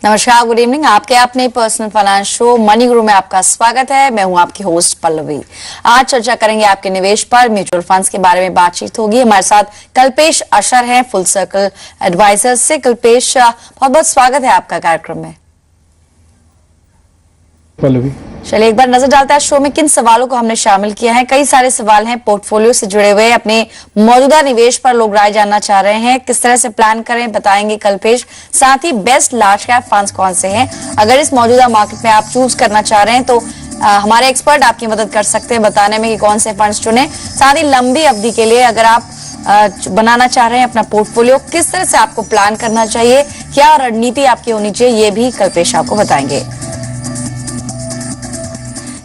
नमस्कार, good evening. आपके अपने पर्सनल फाइनेंस शो मनी गुरु में आपका स्वागत है। मैं हूं आपकी होस्ट पल्लवी। आज चर्चा करेंगे आपके निवेश पर, म्यूचुअल फंड्स के बारे में बातचीत होगी। हमारे साथ कल्पेश अशर हैं, फुल सर्कल एडवाइजर्स से। कल्पेश, बहुत बहुत स्वागत है आपका कार्यक्रम में। पल्लवी, चलिए एक बार नजर डालते हैं शो में किन सवालों को हमने शामिल किया है। कई सारे सवाल हैं पोर्टफोलियो से जुड़े हुए, अपने मौजूदा निवेश पर लोग राय जानना चाह रहे हैं, किस तरह से प्लान करें बताएंगे कल्पेश। साथ ही बेस्ट लार्ज कैप फंड्स कौन से हैं, अगर इस मौजूदा मार्केट में आप चूज करना चाह रहे हैं तो हमारे एक्सपर्ट आपकी मदद कर सकते हैं बताने में कि कौन से फंड्स चुने। साथ ही लंबी अवधि के लिए अगर आप बनाना चाह रहे हैं अपना पोर्टफोलियो, किस तरह से आपको प्लान करना चाहिए, क्या रणनीति आपकी होनी चाहिए, ये भी कल्पेश आपको बताएंगे।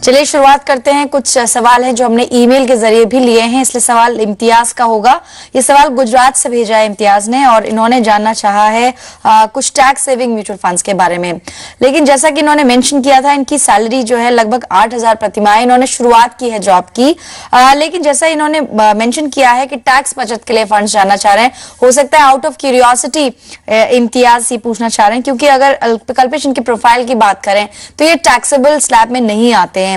चलिए शुरुआत करते हैं। कुछ सवाल हैं जो हमने ईमेल के जरिए भी लिए हैं, इसलिए सवाल इम्तियाज का होगा। ये सवाल गुजरात से भेजा है इम्तियाज ने और इन्होंने जानना चाहा है कुछ टैक्स सेविंग म्यूचुअल फंड्स के बारे में। लेकिन जैसा कि इन्होंने मेंशन किया था, इनकी सैलरी जो है लगभग 8,000 प्रतिमाह, इन्होंने शुरुआत की है जॉब की। लेकिन जैसा इन्होंने मेंशन किया है कि टैक्स बचत के लिए फंड्स जानना चाह रहे हैं। हो सकता है आउट ऑफ क्यूरियोसिटी इम्तियाज ही पूछना चाह रहे हैं, क्योंकि अगर कल्पेश इनकी प्रोफाइल की बात करें तो ये टैक्सेबल स्लैब में नहीं आते हैं।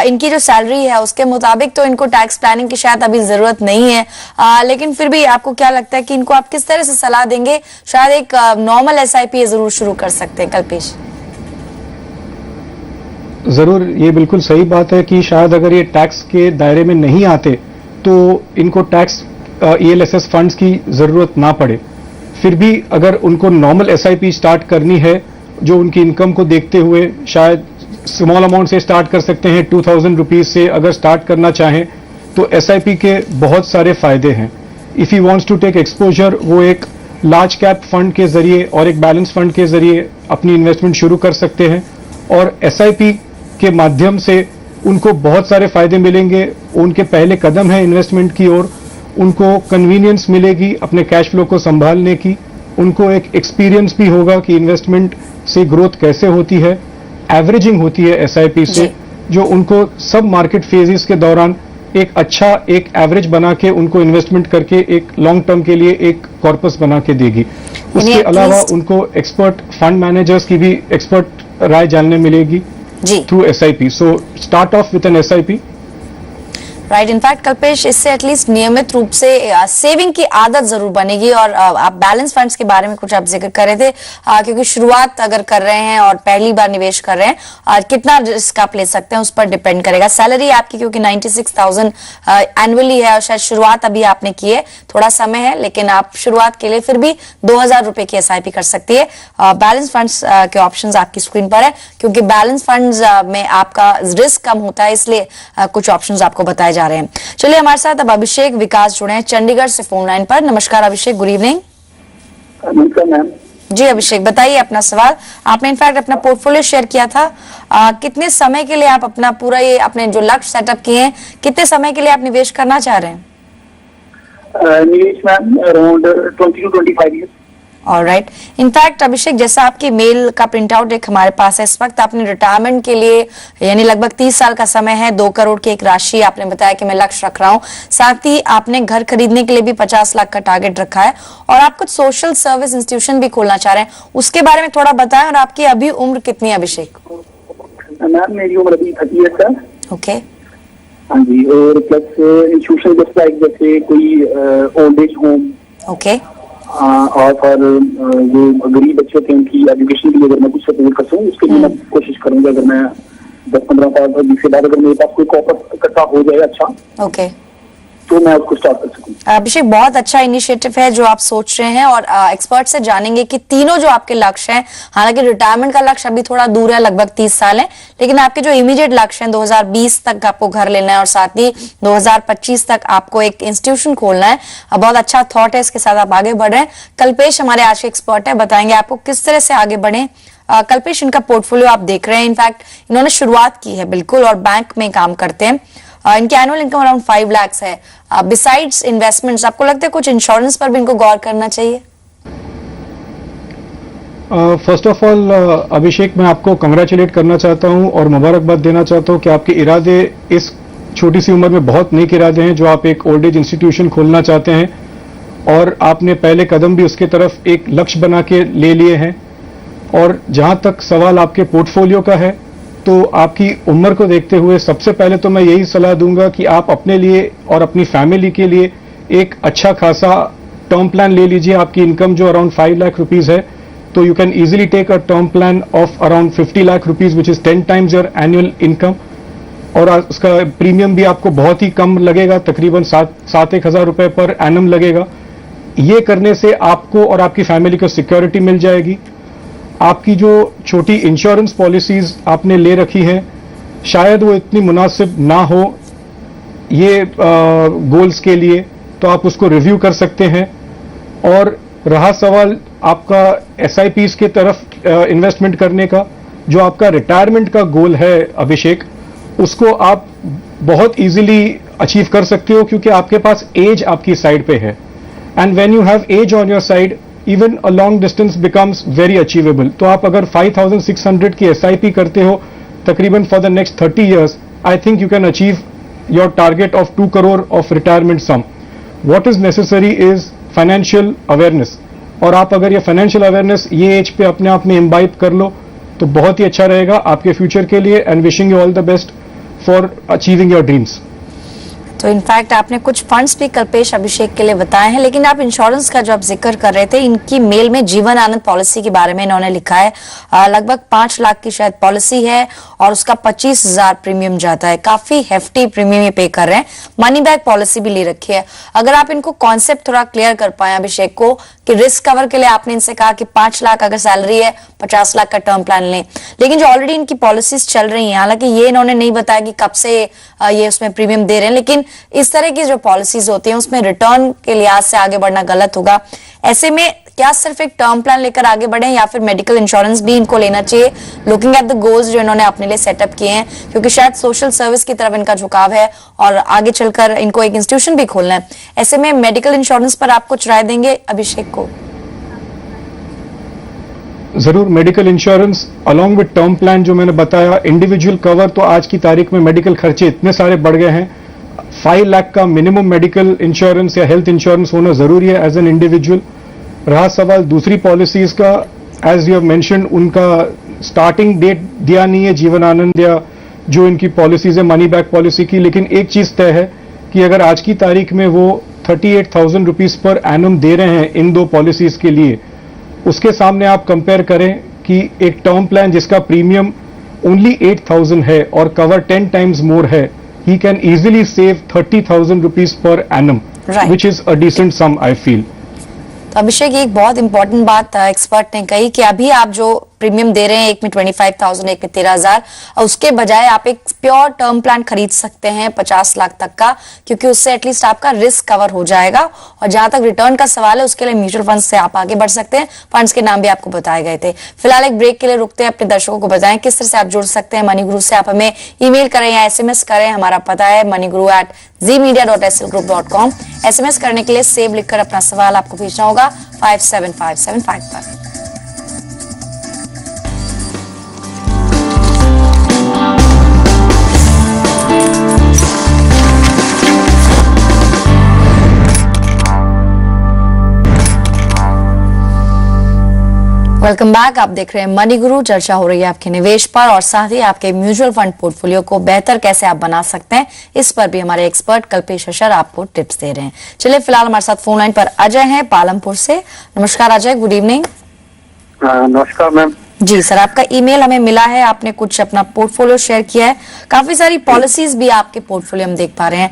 इनकी जो सैलरी है उसके मुताबिक तो इनको टैक्स प्लानिंग की शायद अभी जरूरत नहीं है। लेकिन फिर भी आपको क्या लगता है कि इनको आप किस तरह से सलाह देंगे? शायद एक नॉर्मल एसआईपी जरूर शुरू कर सकते हैं कल्पेश। जरूर, ये बिल्कुल सही बात है कि शायद अगर ये टैक्स के दायरे में नहीं आते तो इनको टैक्स ईएलएसएस फंड्स की जरूरत ना पड़े। फिर भी अगर उनको नॉर्मल एसआईपी स्टार्ट करनी है जो उनकी इनकम को देखते हुए, शायद स्मॉल अमाउंट से स्टार्ट कर सकते हैं। 2,000 रुपीज से अगर स्टार्ट करना चाहें तो एसआईपी के बहुत सारे फायदे हैं। If you wants to take exposure, वो एक लार्ज कैप फंड के जरिए और एक बैलेंस फंड के जरिए अपनी इन्वेस्टमेंट शुरू कर सकते हैं और एसआईपी के माध्यम से उनको बहुत सारे फायदे मिलेंगे। उनके पहले कदम है इन्वेस्टमेंट की ओर। उनको कन्वीनियंस मिलेगी अपने कैश फ्लो को संभालने की। उनको एक एक्सपीरियंस भी होगा कि इन्वेस्टमेंट से ग्रोथ कैसे होती है, एवरेजिंग होती है एसआईपी से, जो उनको सब मार्केट फेजेस के दौरान एक अच्छा एक एवरेज बना के उनको इन्वेस्टमेंट करके एक लॉन्ग टर्म के लिए एक कॉर्पस बना के देगी। उसके अलावा उनको एक्सपर्ट फंड मैनेजर्स की भी एक्सपर्ट राय जानने मिलेगी through SIP. So start off with an SIP. Right. In fact Kalpesh, इससे एटलीस्ट नियमित रूप से सेविंग की आदत जरूर बनेगी। और आप बैलेंस फंड्स के बारे में कुछ आप जिक्र कर रहे थे, क्योंकि शुरुआत अगर कर रहे हैं और पहली बार निवेश कर रहे हैं, कितना रिस्क आप ले सकते हैं उस पर डिपेंड करेगा। सैलरी आपकी क्योंकि 96,000 एनुअली है और शायद शुरुआत अभी आपने की है, थोड़ा समय है, लेकिन आप शुरुआत के लिए फिर भी 2,000 रुपए की एसआईपी कर सकती है। बैलेंस फंड्स के ऑप्शंस आपकी स्क्रीन पर है, क्योंकि बैलेंस फंड्स में आपका रिस्क कम होता है, इसलिए कुछ ऑप्शंस आपको बताए जा रहे हैं। चलिए हमारे साथ अब अभिषेक विकास जुड़े हैं चंडीगढ़ से फोन लाइन पर। नमस्कार अभिषेक, गुड इवनिंग। नमस्कार मैम। जी अभिषेक, बताइए अपना सवाल। आपने इनफैक्ट अपना पोर्टफोलियो शेयर किया था। कितने समय के लिए आप अपना पूरा ये अपने जो लक्ष्य सेटअप किए हैं, कितने समय के लिए आप निवेश करना चाह रहे हैं? निवेश ma'am around 20 to 25 years. Alright. In fact Abhishek, जैसा आपके मेल का प्रिंट आउट एक हमारे पास है, इस वक्त आपने रिटायरमेंट के लिए यानी लगभग 30 साल का समय है, 2 करोड़ की एक राशि आपने बताया कि मैं लक्ष्य रख रहा हूं। साथ ही आपने घर खरीदने के लिए भी 50 लाख का टारगेट रखा है और आप कुछ सोशल सर्विस इंस्टीट्यूशन भी खोलना चाह रहे हैं। उसके बारे में थोड़ा बताएं। और आपकी अभी उम्र कितनी है अभिषेक? मैम मेरी उम्र अभी 30 ईयर्स है। ओके। हाँ जी, और प्लस इंस्टीट्यूशन जैसे कोई ओल्ड एज होम। ओके। और जो गरीब बच्चे थे उनकी एजुकेशन के लिए अगर मैं कुछ सपोर्ट कर सकूँ, उसके लिए मैं कोशिश करूंगा। अगर मैं 10-15 साल और 20 के बाद अगर मेरे पास कोई कॉर्पोरेट इकट्ठा हो जाए अच्छा, ओके, तो मैं उसको स्टार्ट कर सकूं। अभिषेक, बहुत अच्छा इनिशिएटिव है जो आप सोच रहे हैं और एक्सपर्ट से जानेंगे कि तीनों जो आपके लक्ष्य हैं, हालांकि रिटायरमेंट का लक्ष्य अभी थोड़ा दूर है, लगभग 30 साल है, लेकिन आपके जो इमीडिएट लक्ष्य हैं 2020 तक आपको घर लेना है और साथ ही 2025 तक आपको एक इंस्टीट्यूशन खोलना है। बहुत अच्छा थॉट है, इसके साथ आप आगे बढ़ रहे हैं। कल्पेश हमारे आज के एक्सपर्ट है, बताएंगे आपको किस तरह से आगे बढ़े। कल्पेश, इनका पोर्टफोलियो आप देख रहे हैं, इनफैक्ट इन्होंने शुरुआत की है बिल्कुल और बैंक में काम करते हैं। इनकी एनुअल इनकम अराउंड 5 लाख है। बिसाइड्स इन्वेस्टमेंट्स, आपको लगता है कुछ इंश्योरेंस पर भी इनको गौर करना चाहिए? फर्स्ट ऑफ ऑल अभिषेक, मैं आपको कंग्रेचुलेट करना चाहता हूं और मुबारकबाद देना चाहता हूं कि आपके इरादे इस छोटी सी उम्र में बहुत नेक इरादे हैं, जो आप एक ओल्ड एज इंस्टीट्यूशन खोलना चाहते हैं और आपने पहले कदम भी उसके तरफ एक लक्ष्य बना के ले लिए हैं। और जहां तक सवाल आपके पोर्टफोलियो का है, तो आपकी उम्र को देखते हुए सबसे पहले तो मैं यही सलाह दूंगा कि आप अपने लिए और अपनी फैमिली के लिए एक अच्छा खासा टर्म प्लान ले लीजिए। आपकी इनकम जो अराउंड 5 लाख रुपीज है, तो you can easily take a term plan of around 50 lakh rupees which is 10 times your annual income, और उसका प्रीमियम भी आपको बहुत ही कम लगेगा, तकरीबन 7-1 हजार रुपए पर एनम लगेगा। ये करने से आपको और आपकी फैमिली को सिक्योरिटी मिल जाएगी। आपकी जो छोटी इंश्योरेंस पॉलिसीज आपने ले रखी हैं, शायद वो इतनी मुनासिब ना हो ये गोल्स के लिए, तो आप उसको रिव्यू कर सकते हैं। और रहा सवाल आपका एसआईपीज की तरफ इन्वेस्टमेंट करने का, जो आपका रिटायरमेंट का गोल है अभिषेक, उसको आप बहुत इजीली अचीव कर सकते हो, क्योंकि आपके पास एज आपकी साइड पे है। And when you have edge on your side, even a long distance becomes very achievable. तो आप अगर 5600 की एसआईपी करते हो तकरीबन for the next 30 years, I think you can achieve your target of 2 crore of retirement sum. What is necessary is financial awareness, और आप अगर ये फाइनेंशियल अवेयरनेस ये एज पे अपने आप में इम्बाइब कर लो तो बहुत ही अच्छा रहेगा आपके फ्यूचर के लिए। And wishing you all the best for achieving your dreams. तो इनफैक्ट आपने कुछ फंड्स भी कल्पेश अभिषेक के लिए बताए हैं, लेकिन आप इंश्योरेंस का जो आप जिक्र कर रहे थे, इनकी मेल में जीवन आनंद पॉलिसी के बारे में इन्होंने लिखा है। लगभग 5 लाख की शायद पॉलिसी है और उसका 25,000 प्रीमियम जाता है। काफी हेफ्टी प्रीमियम ये पे कर रहे हैं। मनी बैक पॉलिसी भी ले रखी है। अगर आप इनको कॉन्सेप्ट थोड़ा क्लियर कर पाए अभिषेक को, कि रिस्क कवर के लिए आपने इनसे कहा कि 5 लाख अगर सैलरी है 50 लाख का टर्म प्लान लें, लेकिन जो ऑलरेडी इनकी पॉलिसीज चल रही हैं, हालांकि ये इन्होंने नहीं बताया कि कब से ये उसमें प्रीमियम दे रहे हैं, लेकिन इस तरह की जो पॉलिसीज होती हैं उसमें रिटर्न के लिहाज से आगे बढ़ना गलत होगा। ऐसे में क्या सिर्फ एक टर्म प्लान लेकर आगे बढ़े या फिर मेडिकल इंश्योरेंस भी इनको लेना चाहिए, लुकिंग एट द गोल्स जो इन्होंने अपने लिए सेटअप किए हैं, क्योंकि शायद सोशल सर्विस की तरफ इनका झुकाव है और आगे चलकर इनको एक इंस्टीट्यूशन भी खोलना है। ऐसे में मेडिकल इंश्योरेंस पर आप कुछ राय देंगे अभिषेक को? जरूर। Medical insurance along with term plan जो मैंने बताया, इंडिविजुअल कवर, तो आज की तारीख में मेडिकल खर्चे इतने सारे बढ़ गए हैं, 5 लाख का मिनिमम मेडिकल इंश्योरेंस या हेल्थ इंश्योरेंस होना जरूरी है एज एन इंडिविजुअल। रहा सवाल दूसरी पॉलिसीज का, एज यू हैव मेंशन्ड, उनका स्टार्टिंग डेट दिया नहीं है जीवन आनंद या जो इनकी पॉलिसीज है मनी बैक पॉलिसी की, लेकिन एक चीज तय है कि अगर आज की तारीख में वो 38,000 रुपीज पर एनम दे रहे हैं इन दो पॉलिसीज के लिए, उसके सामने आप कंपेयर करें कि एक टर्म प्लान जिसका प्रीमियम ओनली 8,000 है और कवर 10 टाइम्स मोर है, he can easily save 30,000 rupees per annum, Right. which is a decent sum, I feel. तो अभिषेक, एक बहुत इंपॉर्टेंट बात एक्सपर्ट ने कही कि अभी आप जो प्रीमियम दे रहे हैं, एक में 25,000, एक में 13,000, और उसके बजाय आप एक प्योर टर्म प्लान खरीद सकते हैं 50 लाख तक का, क्योंकि उससे एटलीस्ट आपका रिस्क कवर हो जाएगा। और जहां तक रिटर्न का सवाल है, उसके लिए म्यूचुअल फंड से आप आगे बढ़ सकते हैं। फंड्स के नाम भी आपको बताए गए थे। फिलहाल एक ब्रेक के लिए रुकते हैं। अपने दर्शकों को बताएं किस तरह से आप जुड़ सकते हैं मनी गुरु से। आप हमें ईमेल करें या SMS करें। हमारा पता है moniguru@zmedia.slgroup.com। SMS करने के लिए सेव लिखकर अपना सवाल आपको भेजना होगा 57575 पर। Welcome back. आप देख रहे हैं मनी गुरु। चर्चा हो रही है आपके निवेश पर और साथ ही आपके म्यूचुअल फंड पोर्टफोलियो को बेहतर कैसे आप बना सकते हैं, इस पर भी हमारे एक्सपर्ट कल्पेश अशर आपको टिप्स दे रहे हैं। चलिए, फिलहाल हमारे साथ फोन लाइन पर अजय हैं पालमपुर से। नमस्कार अजय, गुड इवनिंग। नमस्कार मैम। जी सर, आपका ईमेल हमें मिला है, आपने कुछ अपना पोर्टफोलियो शेयर किया है। काफी सारी पॉलिसीज भी आपके पोर्टफोलियो हम देख पा रहे हैं।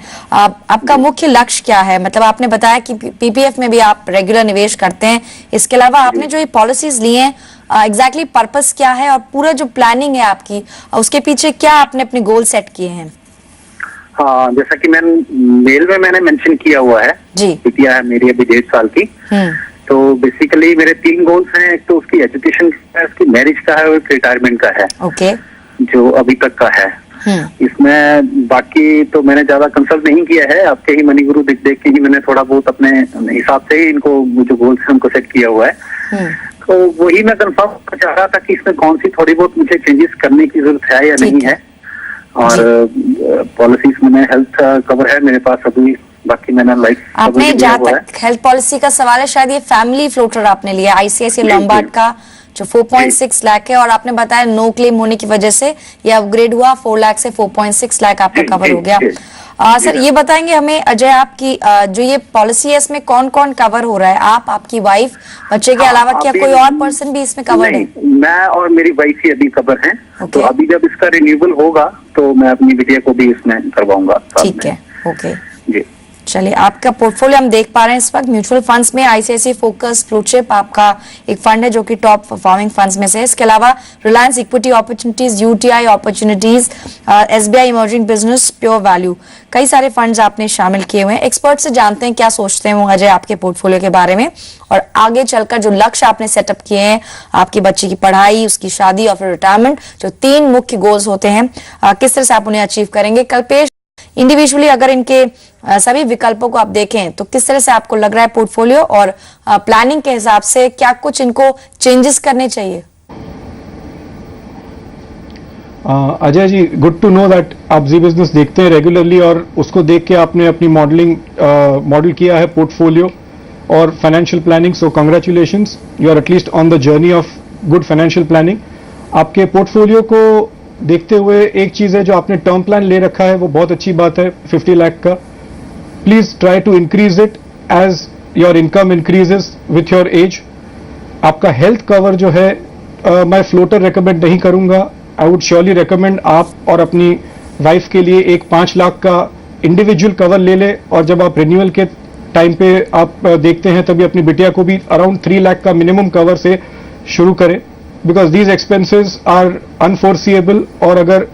आपका मुख्य लक्ष्य क्या है? मतलब आपने बताया कि PPF में भी आप रेगुलर निवेश करते हैं, इसके अलावा आपने जो ये पॉलिसीज ली हैं, एग्जैक्टली पर्पस क्या है और पूरा जो प्लानिंग है आपकी, उसके पीछे क्या आपने अपने गोल सेट किए हैं? हाँ, जैसा कि मेल में मैंने मेंशन किया हुआ है जी, बिटिया है मेरी अभी 1.5 साल की। तो बेसिकली मेरे 3 गोल्स हैं। एक तो उसकी एजुकेशन का है, उसकी मैरिज का है और एक रिटायरमेंट का है। ओके। जो अभी तक का है। इसमें बाकी तो मैंने ज्यादा कंसल्ट नहीं किया है, आपके ही मनी गुरु देख के ही मैंने थोड़ा बहुत अपने हिसाब से ही इनको जो गोल्स है उनको सेट किया हुआ है। तो वही मैं कंफर्म चाह रहा था कि इसमें कौन सी थोड़ी बहुत मुझे चेंजेस करने की जरूरत है या नहीं है। और पॉलिसीज में हेल्थ कवर है मेरे पास अभी, बाकी मैंने लाइफ आपने जहाँ तक हेल्थ पॉलिसी का सवाल है, शायद ये फैमिली फ्लोटर आपने लिया ICICI लॉम्बार्ड का जो 4.6 लाख है, और आपने बताया नो क्लेम होने की वजह से ये अपग्रेड हुआ, 4 लाख से 4.6 लाख आपका कवर हो गया। सर ये बताएंगे हमें अजय, आपकी जो ये पॉलिसी है इसमें कौन कौन कवर हो रहा है? आप, आपकी वाइफ, बच्चे के अलावा क्या कोई और पर्सन भी इसमें कवर्ड है? मैं और मेरी वाइफ ही अभी कवर हैं। तो अभी जब इसका रिन्यूअल होगा तो मैं अपनी बिटिया को भी इसमें करवाऊंगा। ठीक है, ओके जी। चलिए, आपका पोर्टफोलियो हम देख पा रहे हैं इस वक्त म्यूचुअल फंड्स में आईसीआईसीआई फोकस ब्लू चिप आपका एक फंड है जो कि टॉप परफॉर्मिंग फंड्स में से है। इसके अलावा Reliance equity opportunities, UTI opportunities, SBI emerging business, pure value, कई सारे फंड्स आपने शामिल किए हुए हैं। एक्सपर्ट से जानते हैं क्या सोचते हैं वो अजय आपके पोर्टफोलियो के बारे में, और आगे चलकर जो लक्ष्य आपने सेटअप किए हैं, आपकी बच्ची की पढ़ाई, उसकी शादी और फिर रिटायरमेंट, जो 3 मुख्य गोल्स होते हैं, किस तरह से आप उन्हें अचीव करेंगे। कल्पेश, इंडिविजुअली अगर इनके सभी विकल्पों को आप देखें तो किस तरह से आपको लग रहा है पोर्टफोलियो, और प्लानिंग के हिसाब से क्या कुछ इनको चेंजेस करने चाहिए? Ajay ji, good to know that आप जी बिजनेस देखते हैं रेगुलरली, और उसको देख के आपने अपनी मॉडल किया है पोर्टफोलियो और financial planning. So congratulations, you are at least on the journey of good financial planning. आपके पोर्टफोलियो को देखते हुए एक चीज है, जो आपने टर्म प्लान ले रखा है वो बहुत अच्छी बात है, 50 लाख का। Please try to increase it as your income increases with your age. आपका हेल्थ कवर जो है, मैं फ्लोटर रेकमेंड नहीं करूंगा। आई वुड श्योरली रेकमेंड आप और अपनी वाइफ के लिए एक 5 लाख का इंडिविजुअल कवर ले ले, और जब आप रिन्यूअल के टाइम पे आप देखते हैं तभी अपनी बिटिया को भी अराउंड 3 लाख का मिनिमम कवर से शुरू करें, बिकॉज दीज एक्सपेंसेस आर अनफोर्सिएबल, और अगर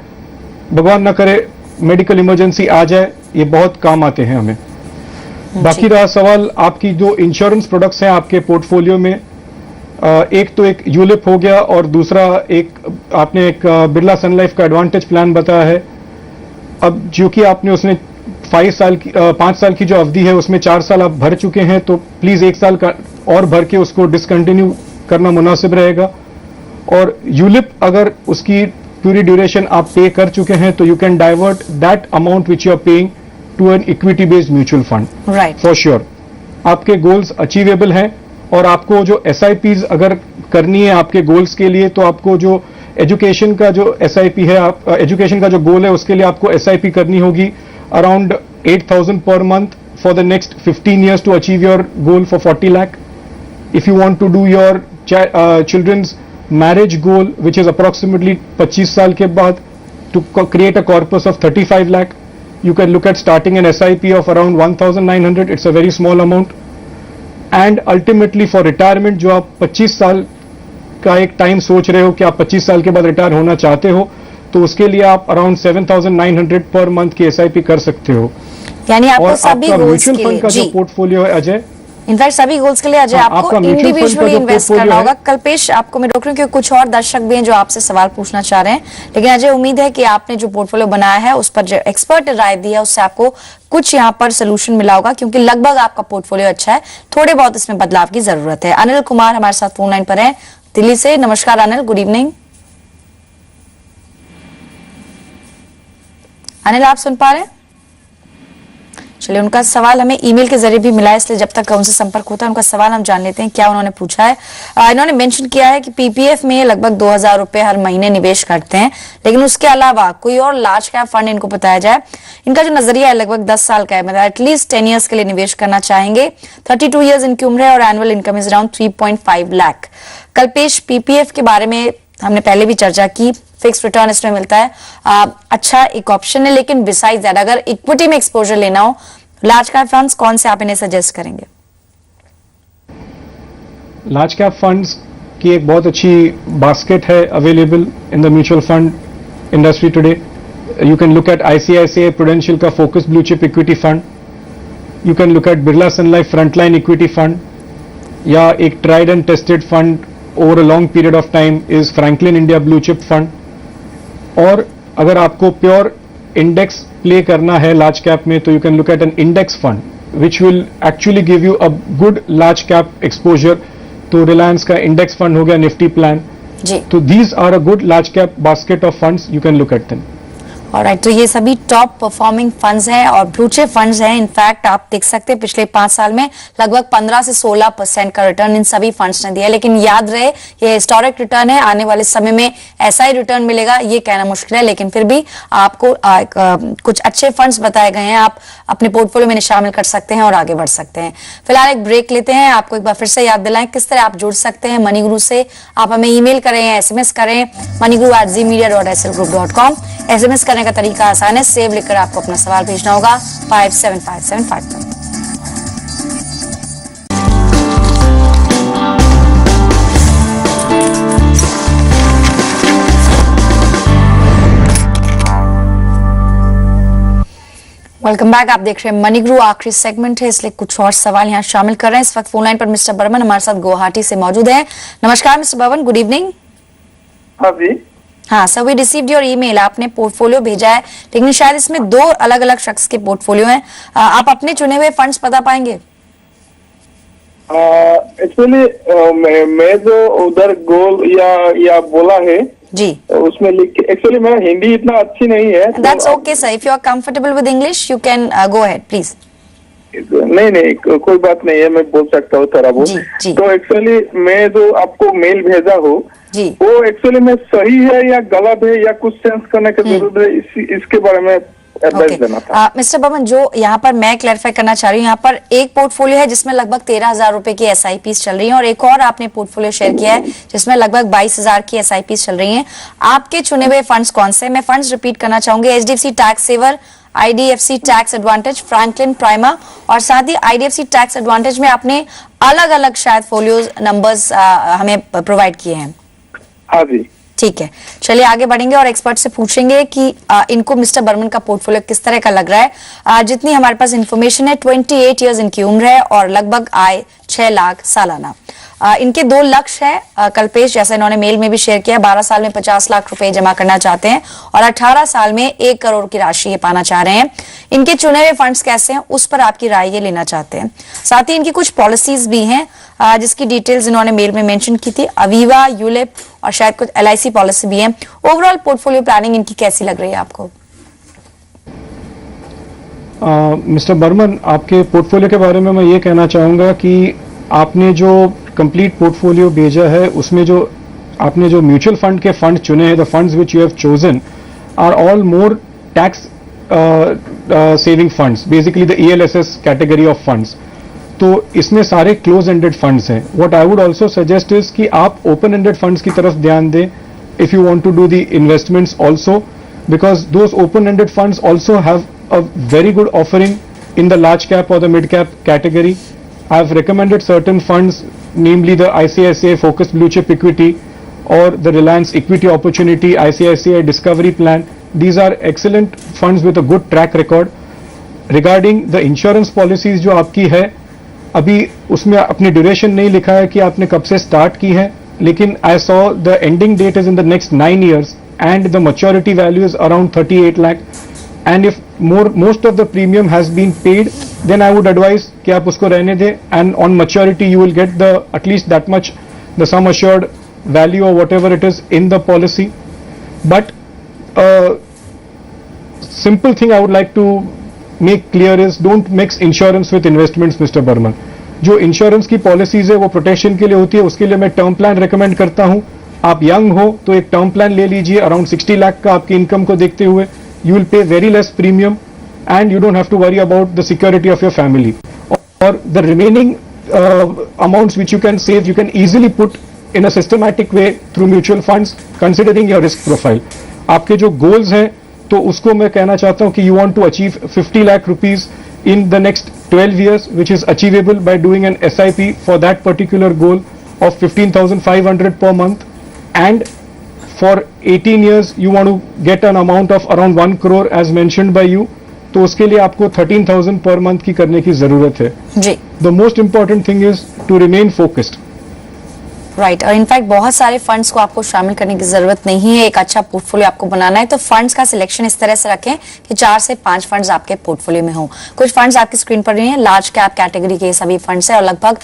भगवान न करे मेडिकल इमरजेंसी आ जाए, ये बहुत काम आते हैं हमें। बाकी रहा सवाल आपकी जो इंश्योरेंस प्रोडक्ट्स हैं आपके पोर्टफोलियो में, एक तो एक यूलिप हो गया, और दूसरा एक आपने एक बिरला सन लाइफ का एडवांटेज प्लान बताया है। अब जो कि आपने उसमें 5 साल की जो अवधि है उसमें 4 साल आप भर चुके हैं, तो प्लीज 1 साल का और भर के उसको डिसकंटिन्यू करना मुनासिब रहेगा। और यूलिप अगर उसकी पूरी ड्यूरेशन आप पे कर चुके हैं तो you can divert that amount which you are paying to an equity based mutual fund, right, for sure. आपके गोल्स अचीवेबल हैं, और आपको जो SIPs अगर करनी है आपके गोल्स के लिए, तो आपको जो एजुकेशन का जो SIP है, आप एजुकेशन का जो गोल है उसके लिए आपको SIP करनी होगी around 8,000 per month for the next 15 years to achieve your goal for 40 lakh. If you want to do your children's marriage goal which is approximately 25 साल के बाद, to create a corpus of 35 lakh, you can look at starting an SIP of around 1,900. It's a very small amount. And ultimately for retirement, जो आप 25 साल का एक time सोच रहे हो कि आप 25 साल के बाद रिटायर होना चाहते हो, तो उसके लिए आप अराउंड 7,900 पर मंथ की SIP कर सकते हो। यानी आपको और सभी आपका गोल्स म्यूचुअल के फंड लिए का जो पोर्टफोलियो है अजय, इनफैक्ट सभी गोल्स के लिए अजय आपको आपका म्यूचुअल फंड का इंडिविजुअली जो इन्वेस्ट portfolio करना है, होगा। कल्पेश, आपको मैं रोक रही हूँ क्योंकि कुछ और दर्शक भी हैं जो आपसे सवाल पूछना चाह रहे हैं, लेकिन अजय उम्मीद है कि आपने जो पोर्टफोलियो बनाया है उस पर जो एक्सपर्ट राय दी है उससे आपको कुछ यहाँ पर सोल्यूशन मिला होगा, क्योंकि लगभग आपका पोर्टफोलियो अच्छा है, थोड़े बहुत इसमें बदलाव की जरूरत है। अनिल कुमार हमारे साथ फोन लाइन पर है दिल्ली से। नमस्कार अनिल, गुड इवनिंग। अनिल, आप सुन पा रहे हैं? चलिए, उनका सवाल हमें ईमेल के जरिए भी मिला है, इसलिए जब तक उनसे संपर्क होता है उनका सवाल हम जान लेते हैं क्या उन्होंने पूछा है। इन्होंने मेंशन किया है कि PPF में लगभग 2,000 रुपए हर महीने निवेश करते हैं, लेकिन उसके अलावा कोई और लार्ज कैप फंड इनको बताया जाए। इनका जो नजरिया है लगभग 10 साल का है, मतलब एटलीस्ट 10 years के लिए निवेश करना चाहेंगे। 32 years इनकी उम्र है और annual income is around 3.5 lakh. Kalpesh, PPF के बारे में हमने पहले भी चर्चा की, फिक्स रिटर्न इसमें मिलता है, अच्छा एक ऑप्शन है, लेकिन बिसाइड दैट अगर इक्विटी में एक्सपोजर लेना हो, लार्ज कैप फंड्स कौन से आप इन्हें सजेस्ट करेंगे? लार्ज कैप फंड्स की एक बहुत अच्छी बास्केट है available in the mutual fund industry today. You can look at ICICI Prudential का focus blue chip equity fund, you can look at Birla Sun Life Frontline equity fund, या एक tried and tested fund over a long period of time is Franklin India blue chip fund. और अगर आपको pure index play करना है large cap में, तो you can look at an index fund which will actually give you a good large cap exposure. तो रिलायंस का index fund हो गया, निफ्टी प्लान। जी, तो these are a good large cap basket of funds, you can look at them. Alright, तो ये सभी top performing funds हैं और ब्लू चिप फंड्स हैं। इनफैक्ट आप देख सकते हैं पिछले 5 साल में लगभग 15 से 16% का रिटर्न इन सभी फंड्स ने दिया है। लेकिन याद रहे ये हिस्टोरिक रिटर्न है, आने वाले समय में ऐसा ही रिटर्न मिलेगा ये कहना मुश्किल है, लेकिन फिर भी आपको कुछ अच्छे फंड्स बताए गए हैं, आप अपने पोर्टफोलियो में शामिल कर सकते हैं और आगे बढ़ सकते हैं। फिलहाल एक ब्रेक लेते हैं। आपको एक बार फिर से याद दिलाएं किस तरह आप जुड़ सकते हैं मनी गुरु से। आप हमें ईमेल करें या SMS करें moniguru@zmedia.slgroup.com। SMS करने का तरीका आसान है, सेव लिखकर आपको अपना सवाल भेजना होगा 57575 पर। Welcome back. आप देख रहे हैं मनी गुरु, आखिरी सेगमेंट है इसलिए कुछ और सवाल यहाँ शामिल कर रहे हैं। इस वक्त फोन लाइन पर मिस्टर बर्मन हमारे साथ गुवाहाटी से मौजूद हैं। नमस्कार मिस्टर बर्मन, गुड इवनिंग। हाँ जी। हाँ sir, we received your email. आपने पोर्टफोलियो भेजा है लेकिन शायद इसमें 2 अलग अलग शख्स के पोर्टफोलियो हैं। आप अपने चुने हुए फंड्स बता पाएंगे? एक्चुअली मैं जो उधर गोल या बोला है जी, उसमें लिख के, एक्चुअली मेरा हिंदी इतना अच्छी नहीं है। That's okay sir, if you are comfortable with English you can go ahead please. नहीं कोई बात नहीं है, मैं बोल सकता हूँ थोड़ा बहुत। जी। तो एक्चुअली मैं जो आपको मेल भेजा हूँ जी, वो एक्चुअली में सही है या गलत है या कुछ सेंस करने की जरूरत है, इसके बारे में एडवाइस देना था। मिस्टर बर्मन, जो यहाँ पर मैं क्लैरिफाई करना चाह रही हूँ, यहाँ पर एक पोर्टफोलियो है जिसमें लगभग 13,000 रुपए की SIPs चल रही हैं और एक और आपने पोर्टफोलियो शेयर किया है जिसमें लगभग 22,000 की SIPs चल रही हैं। आपके चुने हुए फंड्स कौन से? मैं फंड्स रिपीट करना चाहूंगी। HDFC tax saver, IDFC tax advantage, Franklin Prima और साथ ही IDFC टैक्स एडवांटेज में आपने अलग अलग शायद फोलियोज नंबर्स हमें प्रोवाइड किए हैं। हाँ जी, ठीक है, चलिए आगे बढ़ेंगे और एक्सपर्ट से पूछेंगे कि इनको मिस्टर बर्मन का पोर्टफोलियो किस तरह का लग रहा है। जितनी हमारे पास इंफॉर्मेशन है 28 इयर्स इनकी उम्र है और लगभग आय 6 लाख सालाना। इनके 2 लक्ष्य हैं कल्पेश, जैसे इन्होंने मेल में भी शेयर किया। 12 साल में 50 लाख रुपए जमा करना चाहते हैं और 18 साल में 1 करोड़ की राशि ये पाना चाह रहे हैं। इनके चुने हुए फंड्स कैसे हैं उस पर आपकी राय ये लेना चाहते हैं। साथ ही इनकी कुछ पॉलिसीज भी हैं जिसकी डिटेल्स इन्होंने मेल में मेंशन की थी। अवीवा, यूलिप और शायद कुछ LIC पॉलिसी भी है। ओवरऑल पोर्टफोलियो प्लानिंग इनकी कैसी लग रही है आपको? मिस्टर बर्मन, आपके पोर्टफोलियो के बारे में मैं ये कहना चाहूंगा कि आपने जो कंप्लीट पोर्टफोलियो भेजा है उसमें जो आपने जो म्यूचुअल फंड के फंड चुने हैं, the funds which you have chosen are all more tax saving funds, basically the ELSS category of funds. तो इसमें सारे क्लोज एंडेड फंड्स हैं। What I would also suggest is कि आप ओपन एंडेड फंड्स की तरफ ध्यान दें if you want to do the investments also, because those open ended funds also have a very good offering in the large cap or the mid cap category. I have recommended certain funds, namely the ICICI Focused Blue Chip Equity or the Reliance Equity Opportunity ICICI Discovery Plan. These are excellent funds with a good track record. Regarding the insurance policies जो आपकी है, अभी उसमें अपनी duration नहीं लिखा है कि आपने कब से स्टार्ट की है, लेकिन I saw the ending date is in the next 9 years and the maturity value is around 38 lakh. And if most of the premium has been paid, then I would advise कि आप उसको रहने दें, and on maturity you will get the at least that much the sum assured value or whatever it is in the policy. But simple thing I would like to make clear is don't mix insurance with investments, Mr. Burman. जो insurance की policies है वो protection के लिए होती है, उसके लिए मैं टर्म प्लान रेकमेंड करता हूं। आप यंग हो तो एक टर्म प्लान ले लीजिए अराउंड 60 लाख का, आपकी इनकम को देखते हुए you will pay very less premium and you don't have to worry about the security of your family. Or the remaining amounts which you can save, you can easily put in a systematic way through mutual funds considering your risk profile. आपके जो goals हैं तो उसको मैं कहना चाहता हूं कि you want to achieve 50 lakh rupees in the next 12 years, which is achievable by doing an SIP for that particular goal of 15,500 per month, and for 18 years you want to get an amount of around 1 crore as mentioned by you, तो उसके लिए आपको 13,000 per month की करने की जरूरत है जी। The most important thing is to remain focused. Right और इनफैक्ट बहुत सारे फंड्स को आपको शामिल करने की जरूरत नहीं है। एक अच्छा पोर्टफोलियो आपको बनाना है तो फंड्स का सिलेक्शन इस तरह से रखें कि 4 से 5 फंड्स आपके पोर्टफोलियो में हो। कुछ फंड्स आपकी स्क्रीन पर नहीं है, लार्ज कैप कैटेगरी के सभी फंड्स है और लगभग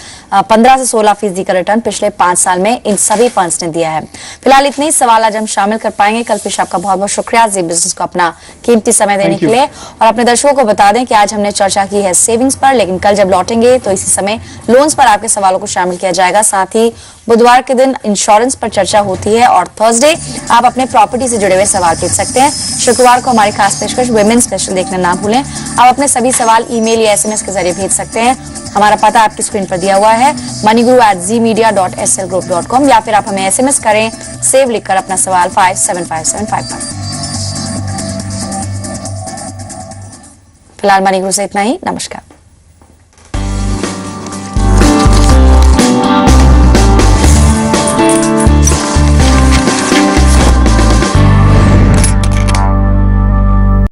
15 से 16% का रिटर्न पिछले 5 साल में इन सभी फंड्स ने दिया है। फिलहाल इतने ही सवाल आज हम शामिल कर पाएंगे। कल्पेश, आपका बहुत बहुत शुक्रिया जी बिजनेस को अपना कीमती समय देने के लिए। और अपने दर्शकों को बता दें कि आज हमने चर्चा की है सेविंग्स पर, लेकिन कल जब लौटेंगे तो इसी समय लोन्स पर आपके सवालों को शामिल किया जाएगा। साथ ही बुधवार के दिन इंश्योरेंस पर चर्चा होती है और थर्सडे आप अपने प्रॉपर्टी से जुड़े हुए सवाल पूछ सकते हैं। शुक्रवार को हमारी खास पेशकश वुमेन स्पेशल देखना ना भूलें। आप अपने सभी सवाल ईमेल या SMS के जरिए भेज सकते हैं। हमारा पता आपकी स्क्रीन पर दिया हुआ है moniguru@zmedia.slgroup.com या फिर आप हमें SMS करें सेव लिखकर अपना सवाल 57575 पर। फिलहाल मनी गुरु से इतना ही। नमस्कार।